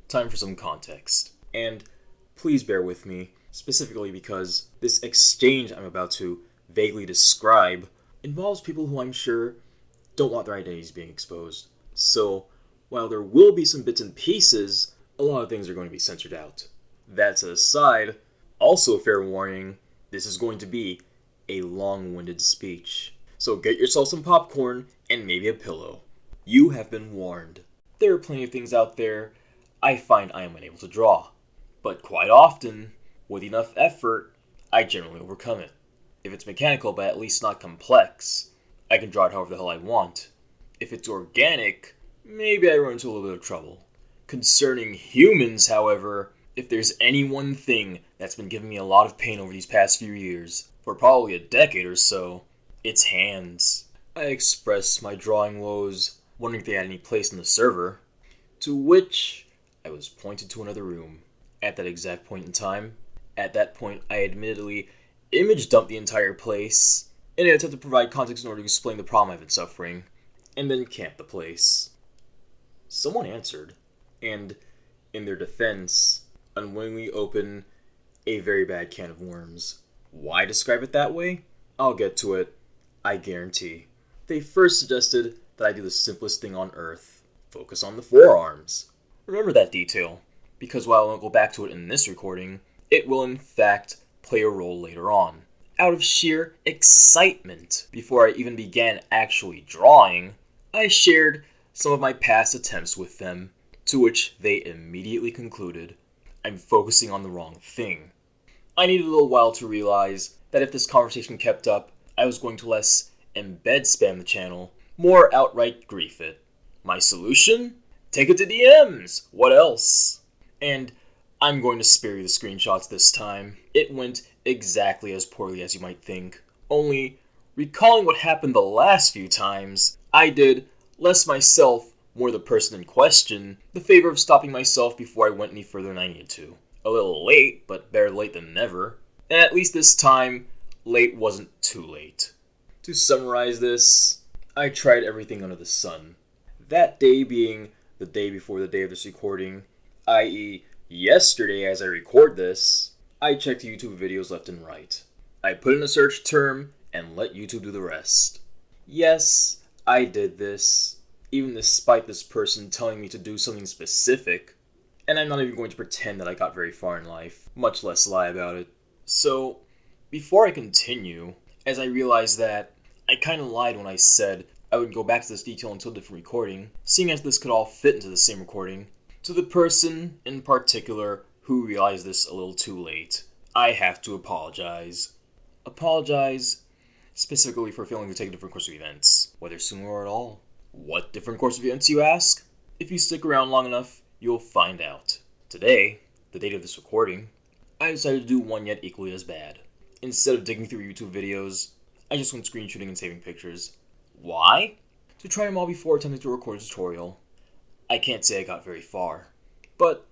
time for some context. And please bear with me, specifically because this exchange I'm about to vaguely describe involves people who I'm sure don't want their identities being exposed. So, while there will be some bits and pieces, a lot of things are going to be censored out. That aside, also fair warning, this is going to be a long-winded speech. So get yourself some popcorn and maybe a pillow. You have been warned. There are plenty of things out there I find I am unable to draw. But quite often, with enough effort, I generally overcome it. If it's mechanical but at least not complex, I can draw it however the hell I want. If it's organic, maybe I run into a little bit of trouble. Concerning humans, however, if there's any one thing that's been giving me a lot of pain over these past few years, for probably a decade or so, it's hands. I expressed my drawing woes, wondering if they had any place in the server, to which I was pointed to another room. At that exact point in time, at that point I admittedly image dumped the entire place in an attempt to provide context in order to explain the problem I've been suffering, and then camped the place. Someone answered, and in their defense, unwillingly opened a very bad can of worms. Why describe it that way? I'll get to it, I guarantee. They first suggested that I do the simplest thing on earth, focus on the forearms. Remember that detail, because while I won't go back to it in this recording, it will in fact play a role later on. Out of sheer excitement, before I even began actually drawing, I shared some of my past attempts with them, to which they immediately concluded, I'm focusing on the wrong thing. I needed a little while to realize that if this conversation kept up, I was going to less embed spam the channel, more outright grief it. My solution? Take it to DMs! What else? And I'm going to spare you the screenshots this time. It went exactly as poorly as you might think. Only, recalling what happened the last few times, I did, less myself, more the person in question, the favor of stopping myself before I went any further than I needed to. A little late, but better late than never. And at least this time, late wasn't too late. To summarize this, I tried everything under the sun. That day being the day before the day of this recording, i.e. yesterday as I record this, I checked YouTube videos left and right. I put in a search term and let YouTube do the rest. Yes, I did this, even despite this person telling me to do something specific, and I'm not even going to pretend that I got very far in life, much less lie about it. So, before I continue, as I realized that I kinda lied when I said I would go back to this detail until a different recording, seeing as this could all fit into the same recording, to the person in particular who realized this a little too late, I have to apologize. Apologize specifically for failing to take a different course of events, whether sooner or at all. What different course of events, you ask? If you stick around long enough, you'll find out. Today, the date of this recording, I decided to do one yet equally as bad. Instead of digging through YouTube videos, I just went screenshooting and saving pictures. Why? To try them all before attempting to record a tutorial. I can't say I got very far, but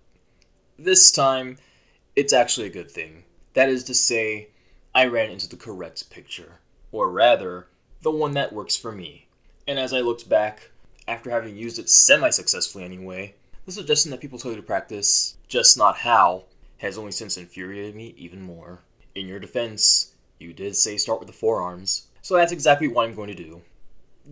this time, it's actually a good thing. That is to say, I ran into the correct picture, or rather, the one that works for me. And as I looked back, after having used it semi-successfully anyway, the suggestion that people tell you to practice, just not how, has only since infuriated me even more. In your defense, you did say start with the forearms, so that's exactly what I'm going to do.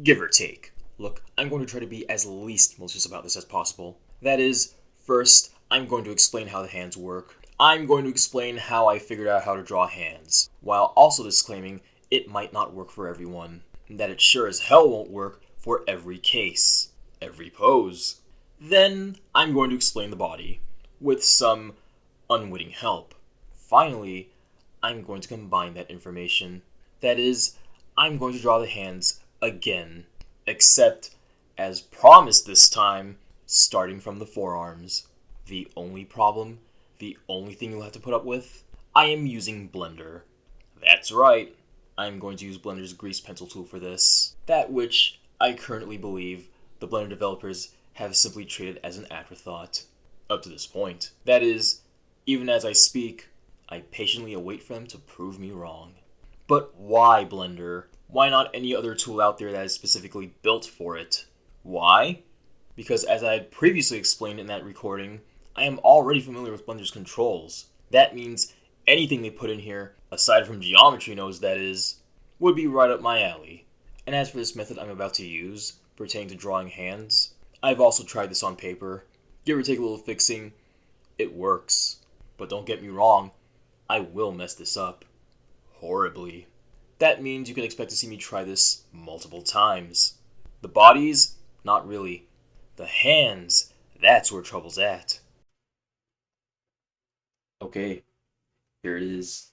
Give or take. Look, I'm going to try to be as least malicious about this as possible. That is, first, I'm going to explain how the hands work. I'm going to explain how I figured out how to draw hands, while also disclaiming it might not work for everyone, and that it sure as hell won't work for every case, every pose. Then, I'm going to explain the body, with some unwitting help. Finally, I'm going to combine that information. That is, I'm going to draw the hands again, except, as promised this time, starting from the forearms. The only problem, the only thing you'll have to put up with, I am using Blender. That's right, I'm going to use Blender's grease pencil tool for this. That which I currently believe the Blender developers have simply treated as an afterthought. Up to this point. That is, even as I speak, I patiently await for them to prove me wrong. But why Blender? Why not any other tool out there that is specifically built for it? Why? Because as I had previously explained in that recording, I am already familiar with Blender's controls. That means anything they put in here, aside from geometry nodes that is, would be right up my alley. And as for this method I'm about to use, pertaining to drawing hands, I've also tried this on paper. Give or take a little fixing, it works. But don't get me wrong, I will mess this up. Horribly. That means you can expect to see me try this multiple times. The bodies? Not really. The hands, that's where trouble's at. Okay, here it is.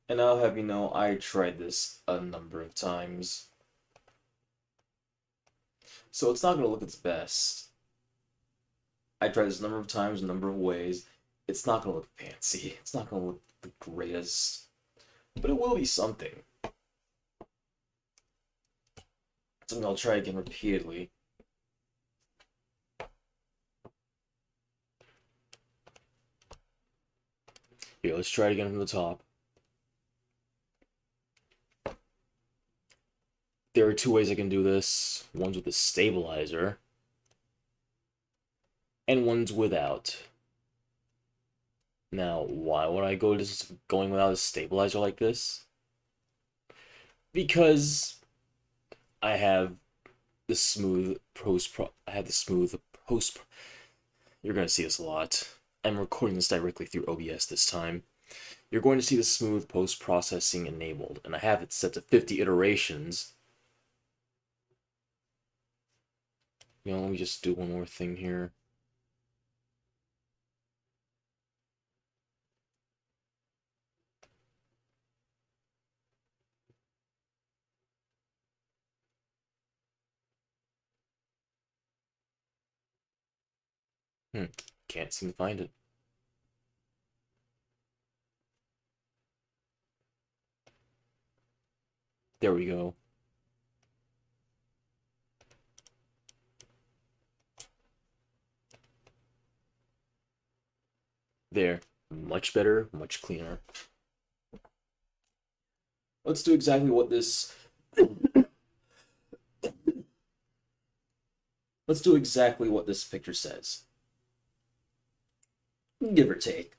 And I'll have you know, I tried this a number of times. So it's not going to look its best. I tried this a number of times, a number of ways. It's not going to look fancy. It's not going to look the greatest. But it will be something. Something I'll try again repeatedly. Here, let's try it again from the top. There are two ways I can do this. One's with a stabilizer, and one's without. Now, why would I go just going without a stabilizer like this? Because I have the smooth post. You're gonna see this a lot. I'm recording this directly through OBS this time. You're going to see the smooth post-processing enabled, and I have it set to 50 iterations. Let me just do one more thing here. Can't seem to find it. There we go. There. Much better, much cleaner. Let's do exactly what this... Let's do exactly what this picture says. Give or take.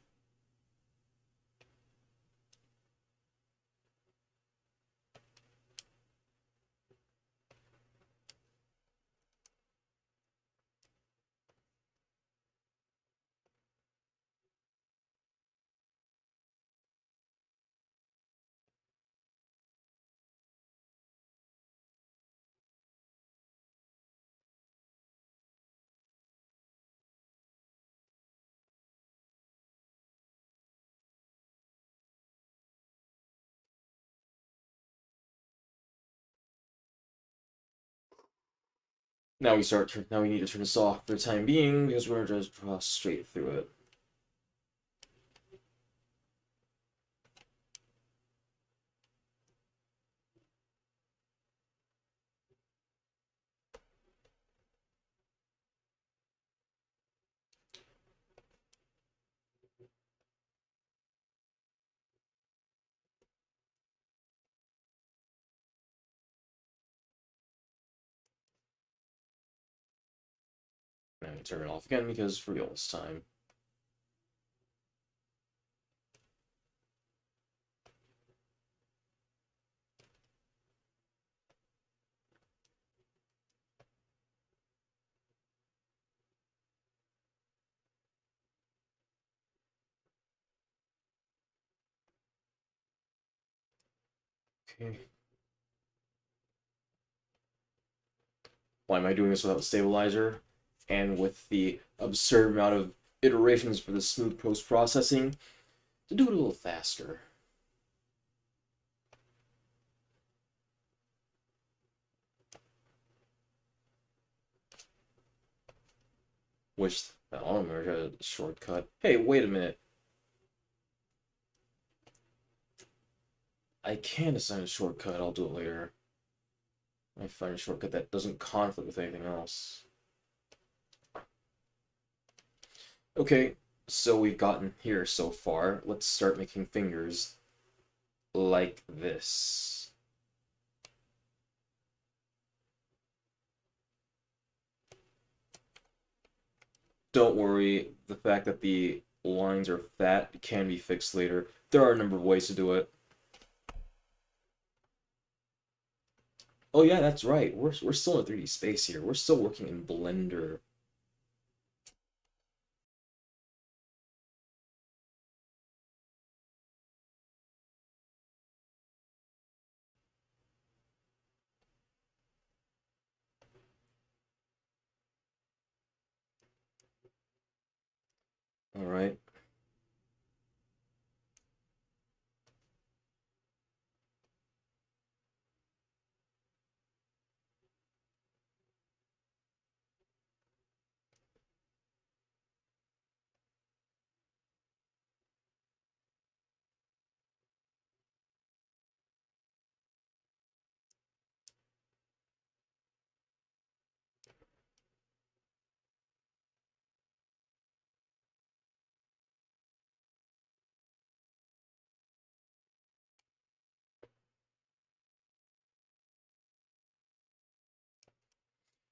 Now we need to turn this off for the time being because we're gonna just draw straight through it. Now we turn it off again because for real this time. Okay. Why am I doing this without the stabilizer? And with the absurd amount of iterations for the smooth post-processing, to do it a little faster. Which, I don't remember a shortcut. Hey, wait a minute. I can assign a shortcut, I'll do it later. I find a shortcut that doesn't conflict with anything else. Okay, so we've gotten here so far. Let's start making fingers like this. Don't worry, the fact that the lines are fat can be fixed later. There are a number of ways to do it. Oh yeah, that's right. We're still in 3D space here. We're still working in Blender. All right.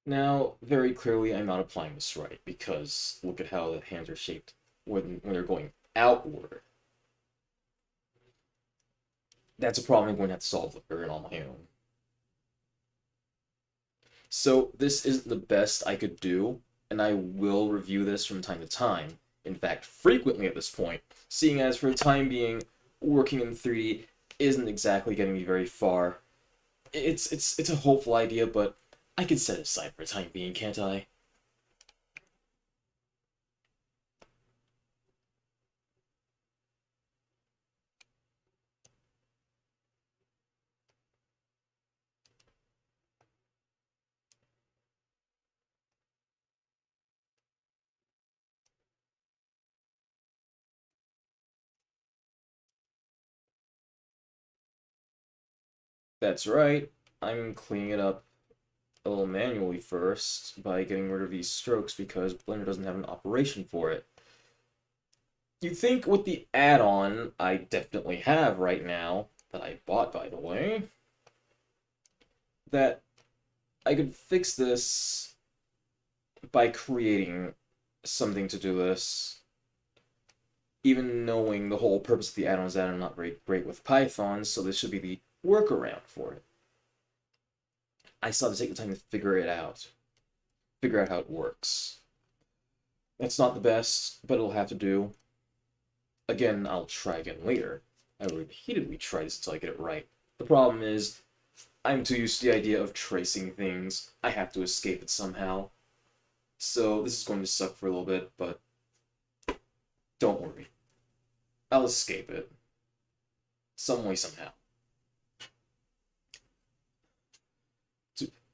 Now, very clearly, I'm not applying this right because look at how the hands are shaped when they're going outward. That's a problem I'm going to have to solve later on my own. So this isn't the best I could do, and I will review this from time to time. In fact, frequently at this point, seeing as for the time being, working in 3D isn't exactly getting me very far. It's a hopeful idea, but I can set it aside for the time being, can't I? That's right. I'm cleaning it up a little manually first by getting rid of these strokes because Blender doesn't have an operation for it. You'd think with the add-on I definitely have right now, that I bought by the way, that I could fix this by creating something to do this, even knowing the whole purpose of the add-on is that I'm not very great with Python, so this should be the workaround for it. I still have to take the time to figure out how it works. It's not the best, but it'll have to do. Again, I'll try again later. I repeatedly try this until I get it right. The problem is, I'm too used to the idea of tracing things. I have to escape it somehow. So this is going to suck for a little bit, but don't worry. I'll escape it. Some way, somehow.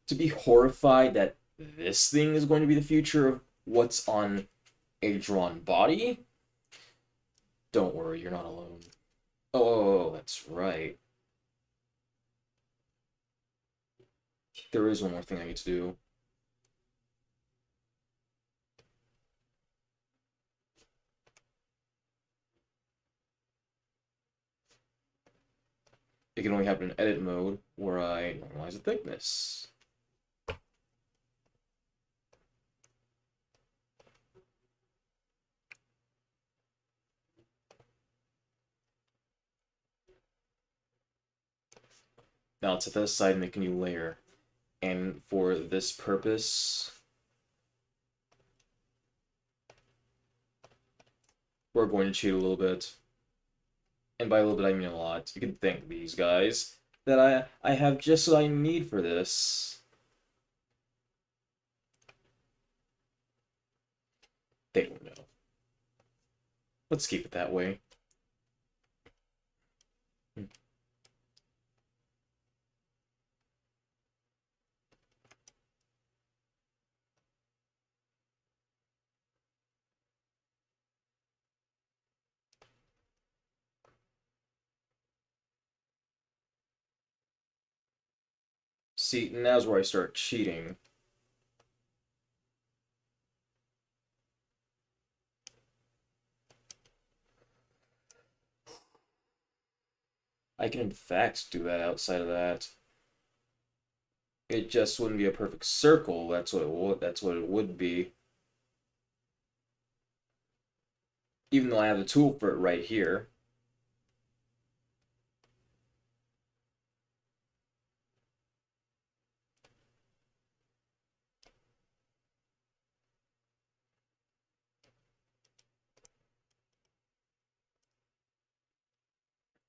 To be horrified that this thing is going to be the future of what's on a drawn body? Don't worry, you're not alone. Oh, that's right. There is one more thing I need to do. It can only happen in edit mode, where I normalize the thickness. Now let's set that aside and make a new layer. And for this purpose, we're going to cheat a little bit. And by a little bit, I mean a lot. You can thank these guys that I have just what I need for this. They don't know. Let's keep it that way. See, now's where I start cheating. I can in fact do that outside of that. It just wouldn't be a perfect circle. That's what it would be. even though I have the tool for it right here.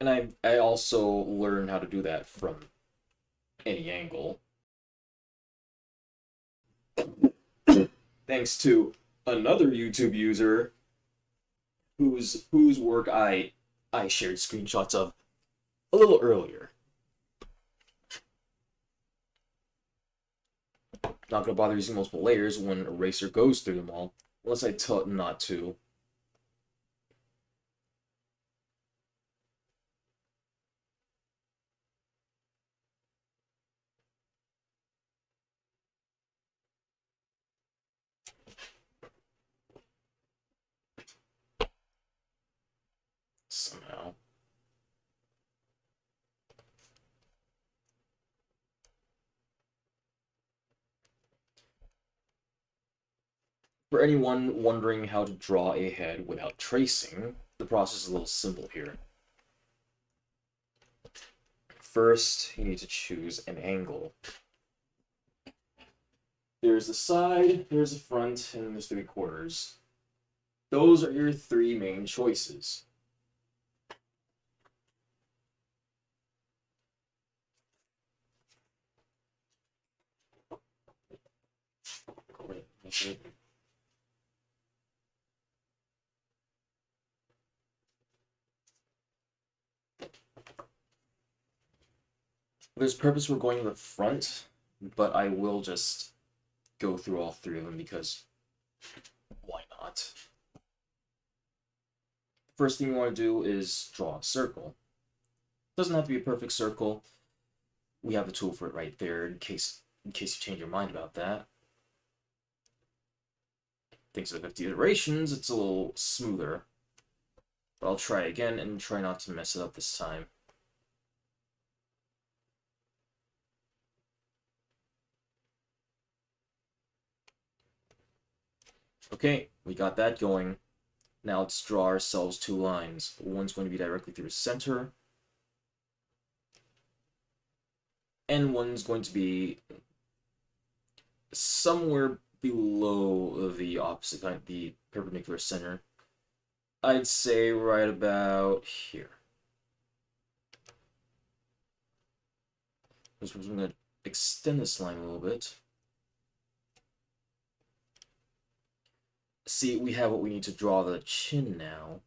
And I also learned how to do that from any angle, thanks to another YouTube user whose work I shared screenshots of a little earlier. Not gonna bother using multiple layers when Eraser goes through them all, unless I tell it not to. Somehow. For anyone wondering how to draw a head without tracing, the process is a little simple here. First, you need to choose an angle. There's the side, there's the front, and there's 3/4. Those are your three main choices. There's purpose we're going to the front, but I will just go through all three of them because why not? First thing you want to do is draw a circle. Doesn't have to be a perfect circle. We have the tool for it right there in case you change your mind about that. Thanks to the 50 iterations, it's a little smoother. But I'll try again and try not to mess it up this time. Okay, we got that going. Now let's draw ourselves two lines. One's going to be directly through the center, and one's going to be somewhere below the opposite, the perpendicular center. I'd say right about here. I'm going to extend this line a little bit. See, we have what we need to draw the chin now.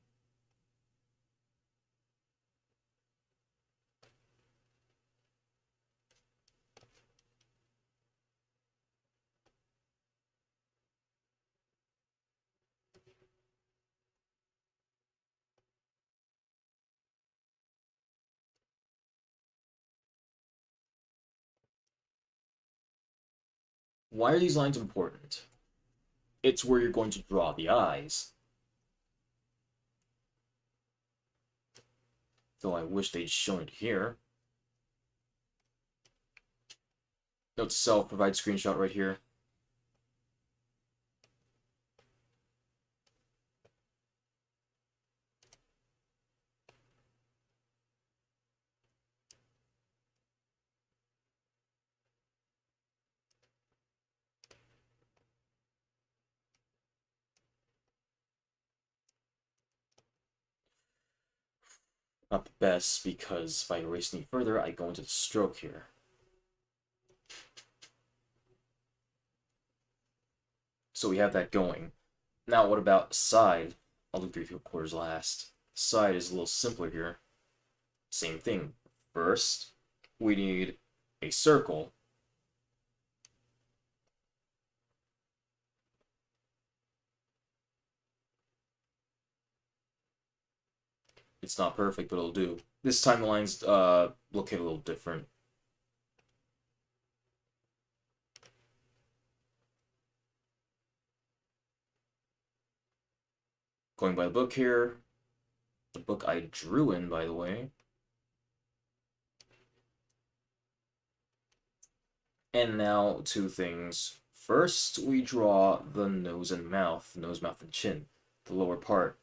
Why are these lines important? It's where you're going to draw the eyes. Though I wish they'd shown it here. Note to self, provide screenshot right here. Not the best, because if I erase any further, I go into the stroke here. So we have that going. Now what about side? I'll do 3/4 last. Side is a little simpler here. Same thing. First, we need a circle. It's not perfect, but it'll do. This time the lines look a little different. Going by the book here. The book I drew in, by the way. And now, two things. First, we draw the nose and mouth, and chin, the lower part.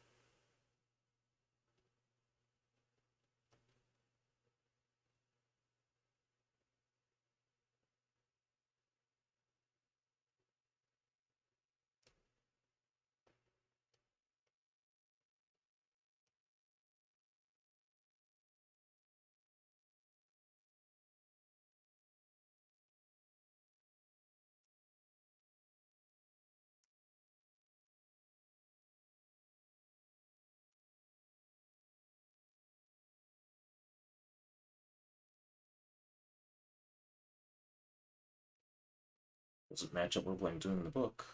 Does it match up with what I'm doing in the book?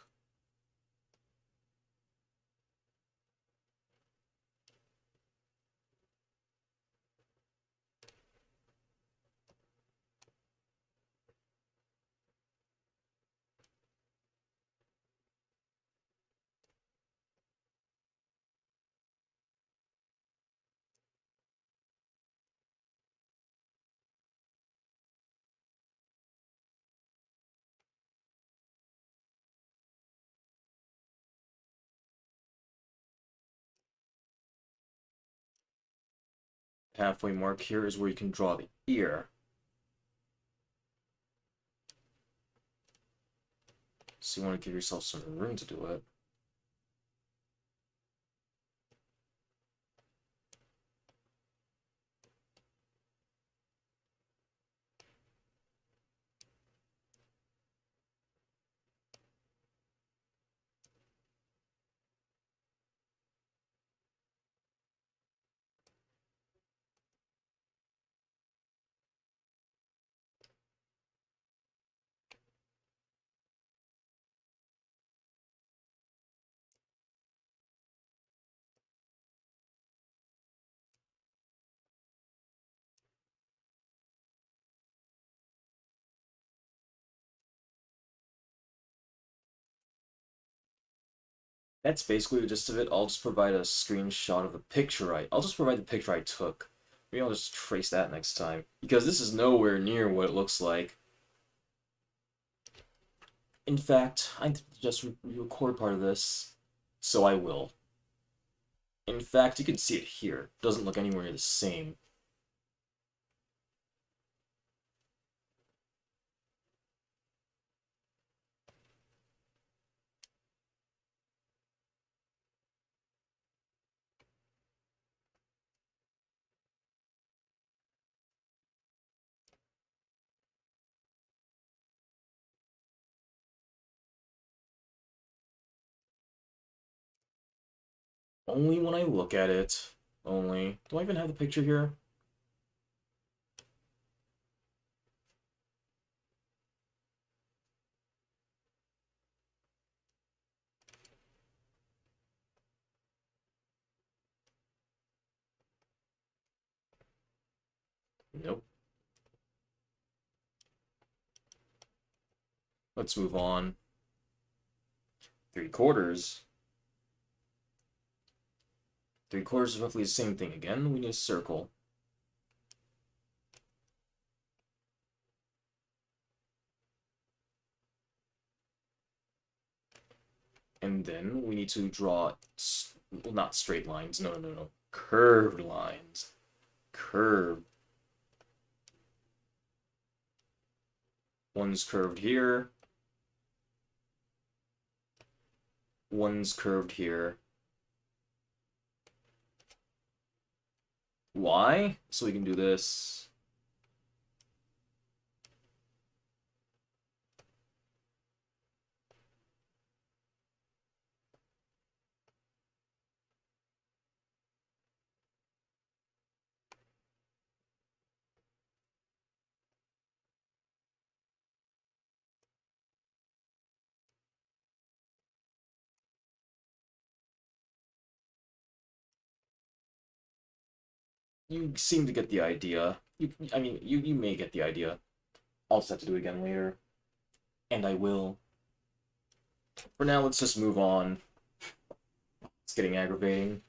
Halfway mark here is where you can draw the ear. So you want to give yourself some room to do it. That's basically the gist of it. I'll just provide a screenshot of the picture I'll just provide the picture I took. Maybe I'll just trace that next time. Because this is nowhere near what it looks like. In fact, I just record part of this, so I will. In fact, you can see it here. It doesn't look anywhere near the same. Only when I look at it. Only. Do I even have the picture here? Nope. Let's move on. 3/4. 3/4 is roughly the same thing again. We need a circle. And then we need to draw, well, not straight lines. No, no, no. Curved lines. Curved. One's curved here. One's curved here. Why? So we can do this. You seem to get the idea. I mean, you may get the idea. I'll just have to do it again later. And I will. For now, let's just move on. It's getting aggravating.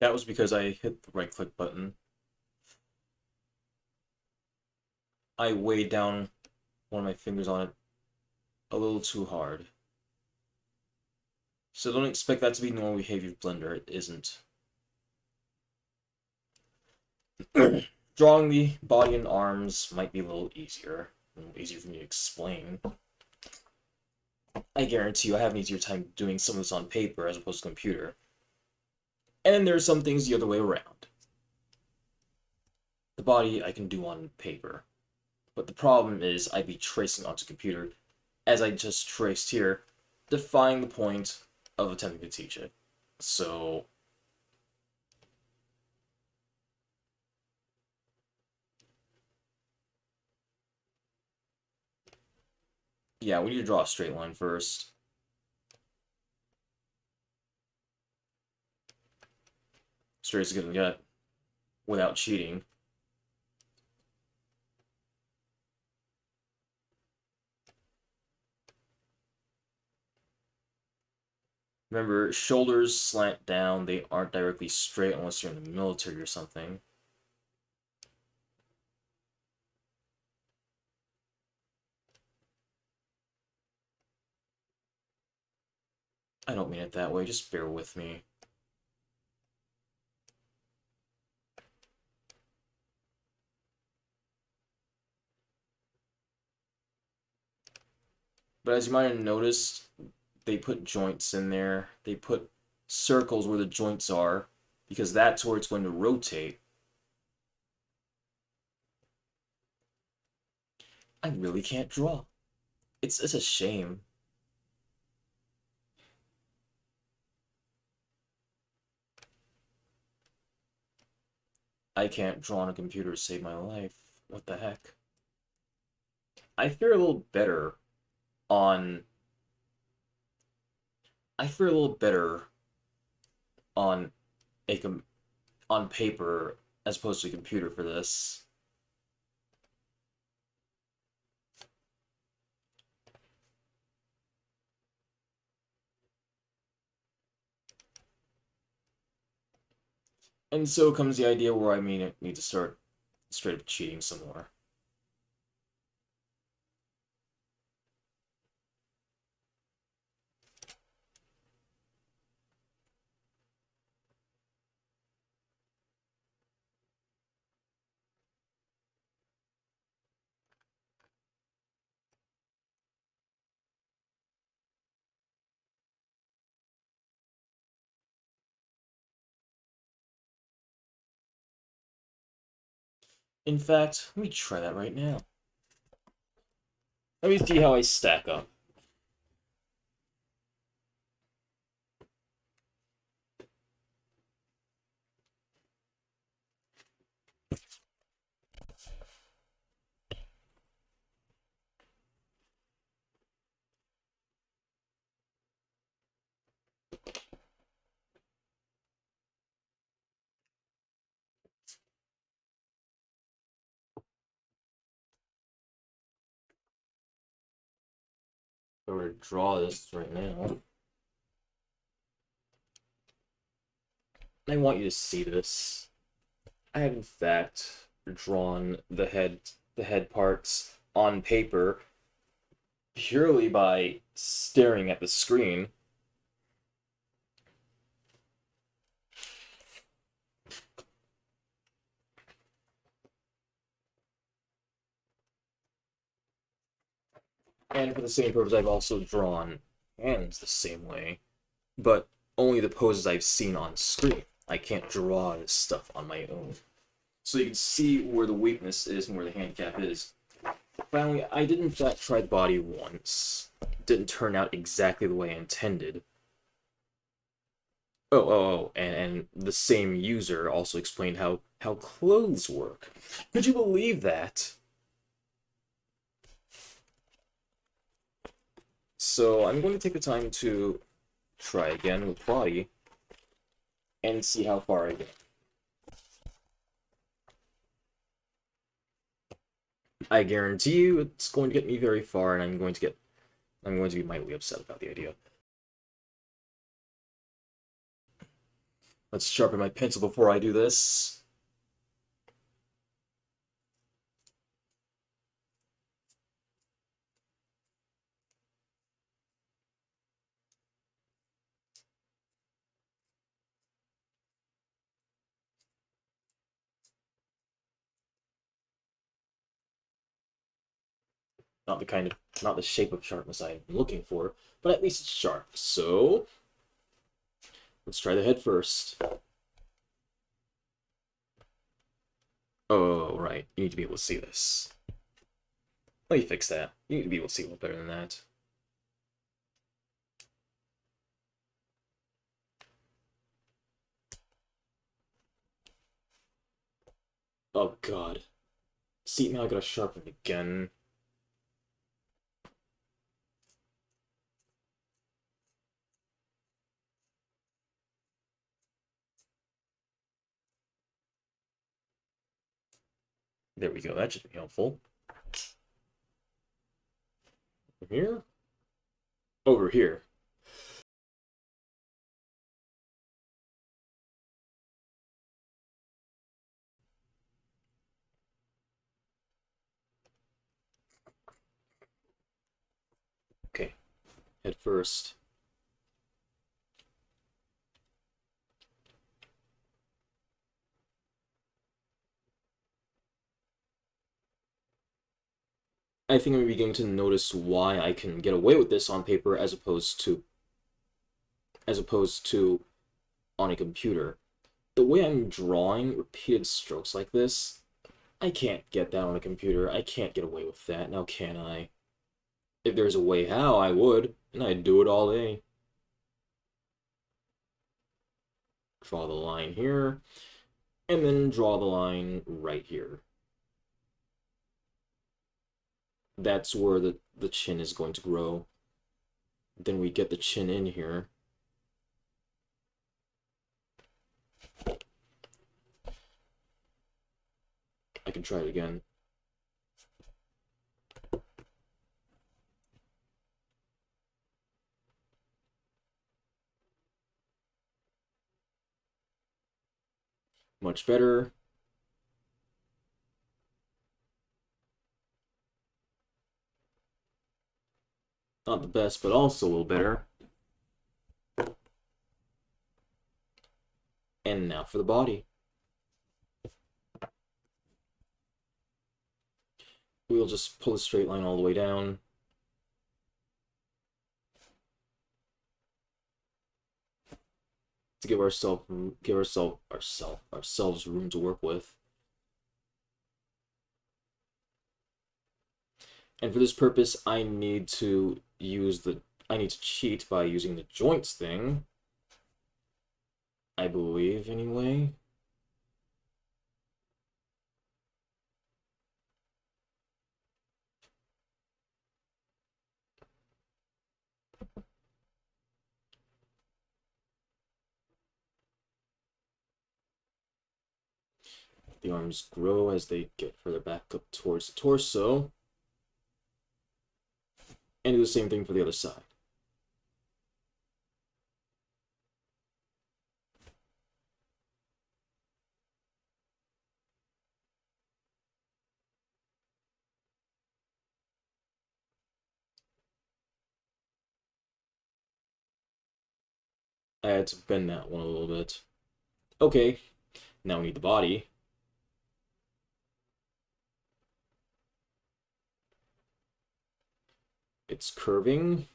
That was because I hit the right click button. I weighed down one of my fingers on it a little too hard. So don't expect that to be normal behavior of Blender. It isn't. Drawing the body and arms might be a little easier for me to explain. I guarantee you I have an easier time doing some of this on paper as opposed to computer. And there are some things the other way around. The body I can do on paper. But the problem is I'd be tracing onto computer, as I just traced here, defying the point of attempting to teach it. So yeah, we need to draw a straight line first. Straight as gonna get without cheating. Remember, shoulders slant down, they aren't directly straight unless you're in the military or something. I don't mean it that way, just bear with me. But as you might have noticed, they put joints in there. They put circles where the joints are, because that's where it's going to rotate. I really can't draw. It's a shame. I can't draw on a computer to save my life. What the heck? I fare a little better on... I fare a little better on a on paper as opposed to a computer for this. And so comes the idea where I need to start straight up cheating some more. In fact, let me try that right now. Let me see how I stack up. I'm going to draw this right now. I want you to see this. I have in fact drawn the head parts on paper purely by staring at the screen. And for the same purpose, I've also drawn hands the same way, but only the poses I've seen on screen. I can't draw this stuff on my own. So you can see where the weakness is and where the handicap is. Finally, I did in fact try the body once. It didn't turn out exactly the way I intended. And the same user also explained how clothes work. Could you believe that? So I'm going to take the time to try again with body and see how far I get. I guarantee you it's going to get me very far, and I'm going to be mightily upset about the idea. Let's sharpen my pencil before I do this. Not the shape of sharpness I'm looking for, but at least it's sharp. So, let's try the head first. Oh, right. You need to be able to see this. Let me fix that. You need to be able to see a little better than that. Oh, God. See, now I gotta sharpen it again. There we go. That should be helpful. Over here? Over here. Okay. Head first. I think I'm beginning to notice why I can get away with this on paper as opposed to on a computer. The way I'm drawing repeated strokes like this, I can't get that on a computer. I can't get away with that. Now can I? If there's a way how, I would, and I'd do it all day. Draw the line here, and then draw the line right here. That's where the chin is going to grow. Then we get the chin in here. I can try it again. Much better. Not the best, but also a little better. And now for the body. We'll just pull a straight line all the way down. To give ourselves room to work with. And for this purpose, I need to cheat by using the joints thing. I believe, anyway. The arms grow as they get further back up towards the torso. And do the same thing for the other side. I had to bend that one a little bit. Okay, now we need the body. It's curving.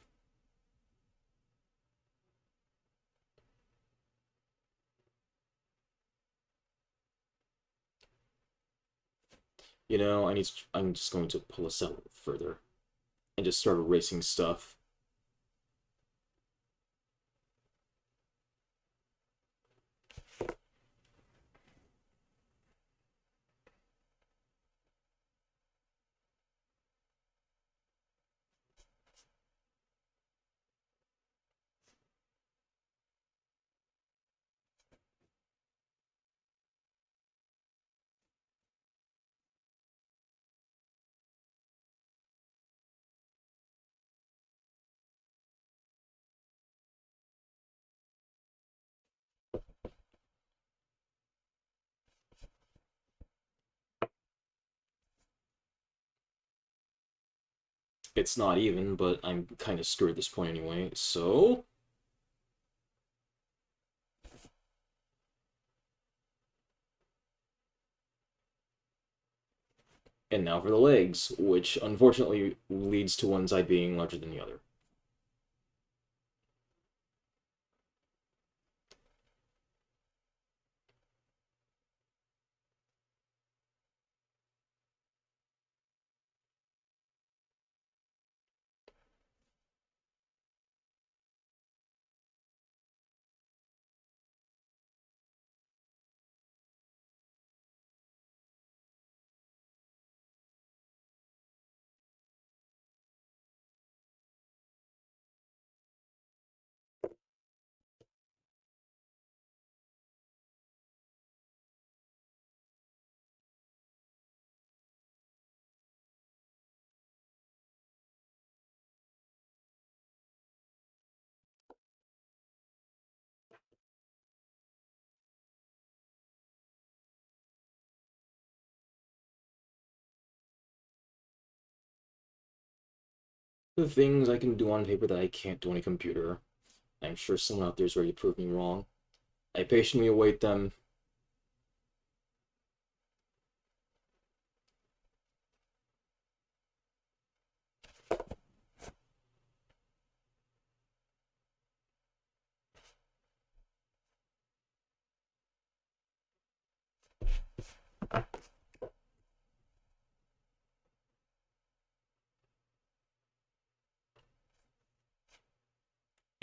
You know, I'm just going to pull this out a little further and just start erasing stuff. It's not even, but I'm kind of screwed at this point anyway, so... And now for the legs, which unfortunately leads to one side being larger than the other. The things I can do on paper that I can't do on a computer. I'm sure someone out there is ready to prove me wrong. I patiently await them.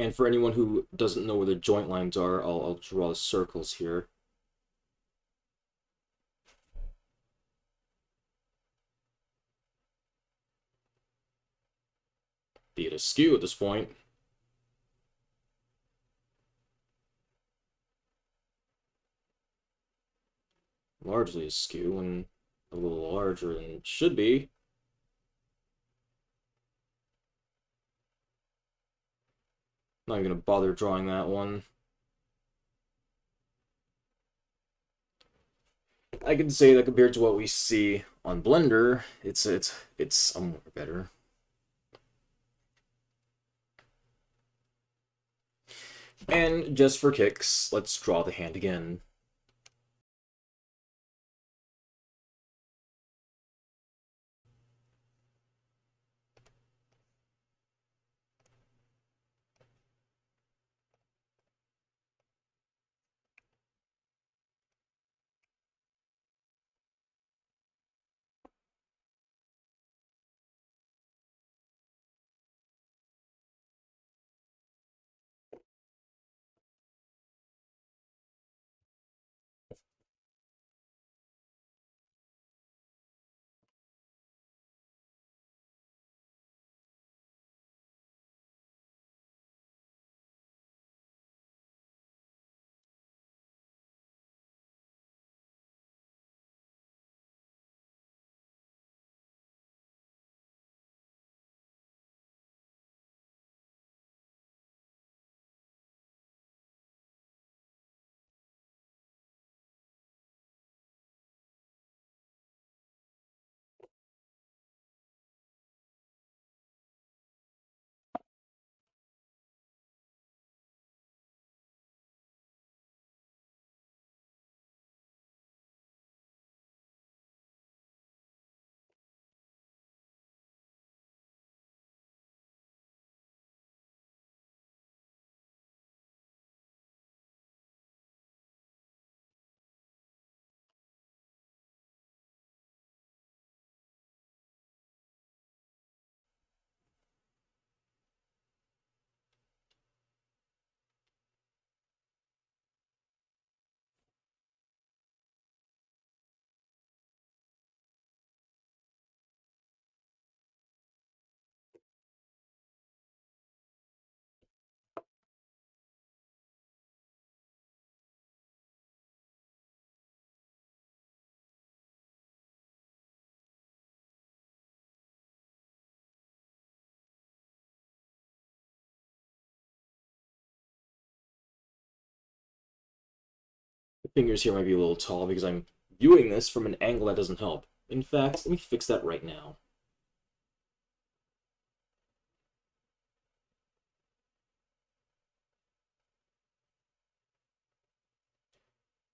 And for anyone who doesn't know where the joint lines are, I'll draw circles here. Be it askew at this point. Largely askew and a little larger than it should be. Not even gonna bother drawing that one. I can say that compared to what we see on Blender, it's somewhat better. And just for kicks, let's draw the hand again. The fingers here might be a little tall because I'm viewing this from an angle that doesn't help. In fact, let me fix that right now.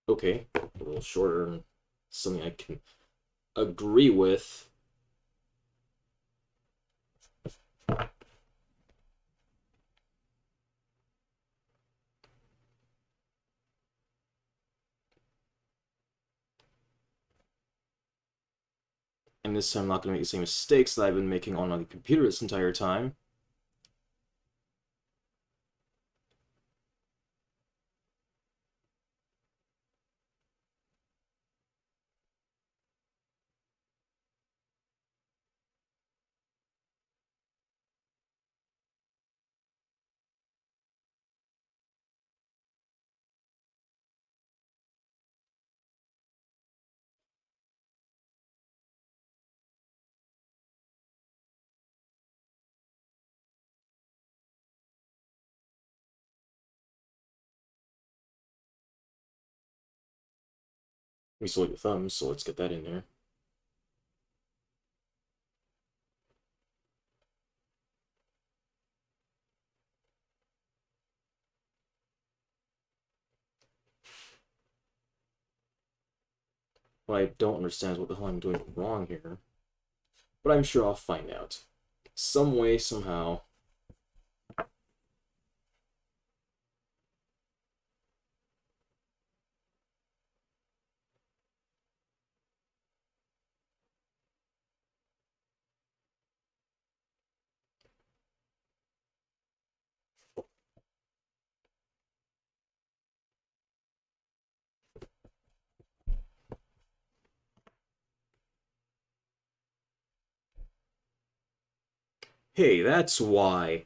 Okay, a little shorter and something I can agree with. And this time I'm not going to make the same mistakes that I've been making on the computer this entire time. We still like the thumbs, so let's get that in there. What I don't understand is what the hell I'm doing wrong here. But I'm sure I'll find out. Some way, somehow. Hey, that's why.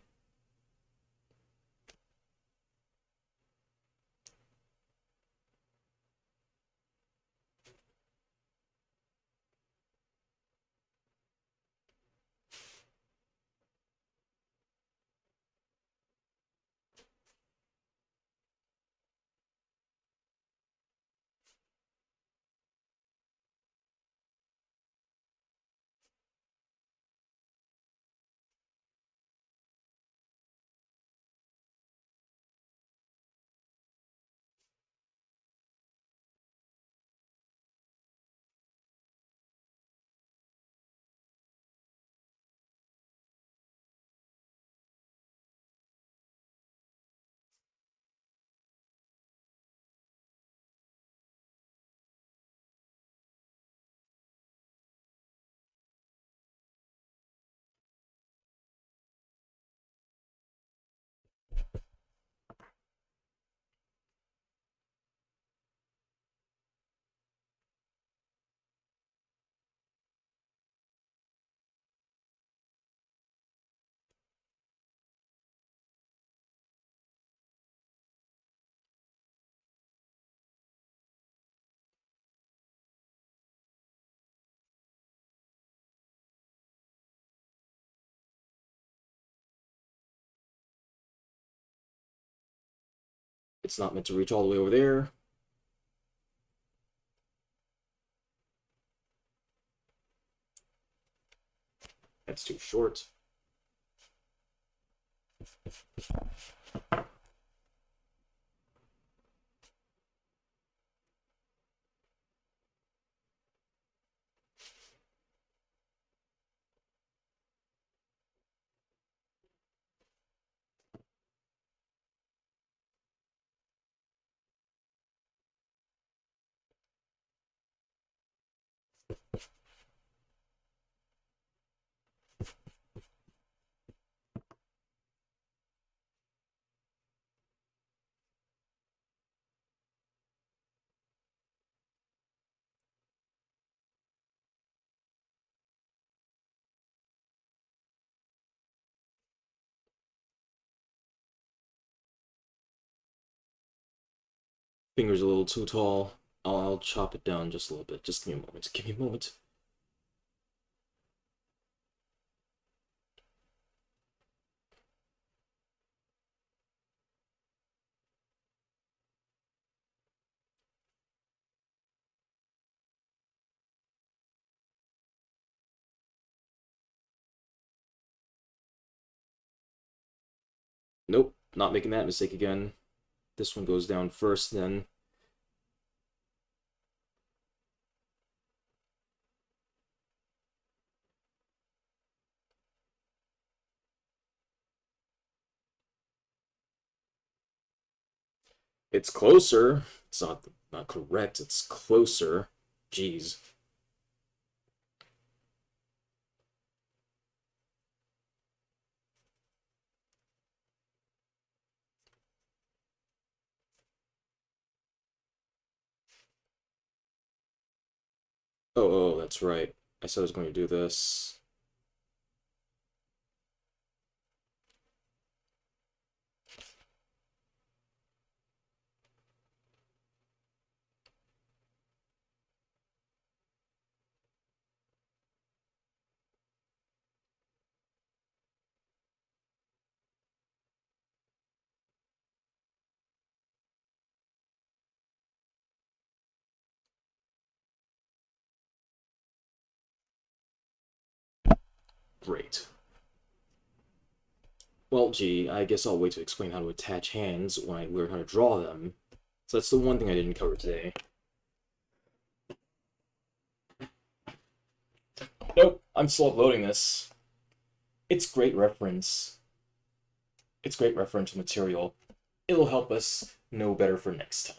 It's not meant to reach all the way over there. That's too short. Finger's a little too tall. I'll chop it down just a little bit. Just give me a moment. Give me a moment. Nope, not making that mistake again. This one goes down first, then It's closer. It's not correct. It's closer. Jeez. Oh, that's right. I said I was going to do this. Great. Well, gee, I guess I'll wait to explain how to attach hands when I learn how to draw them. So that's the one thing I didn't cover today. Nope, I'm still uploading this. It's great reference. It's great reference material. It'll help us know better for next time.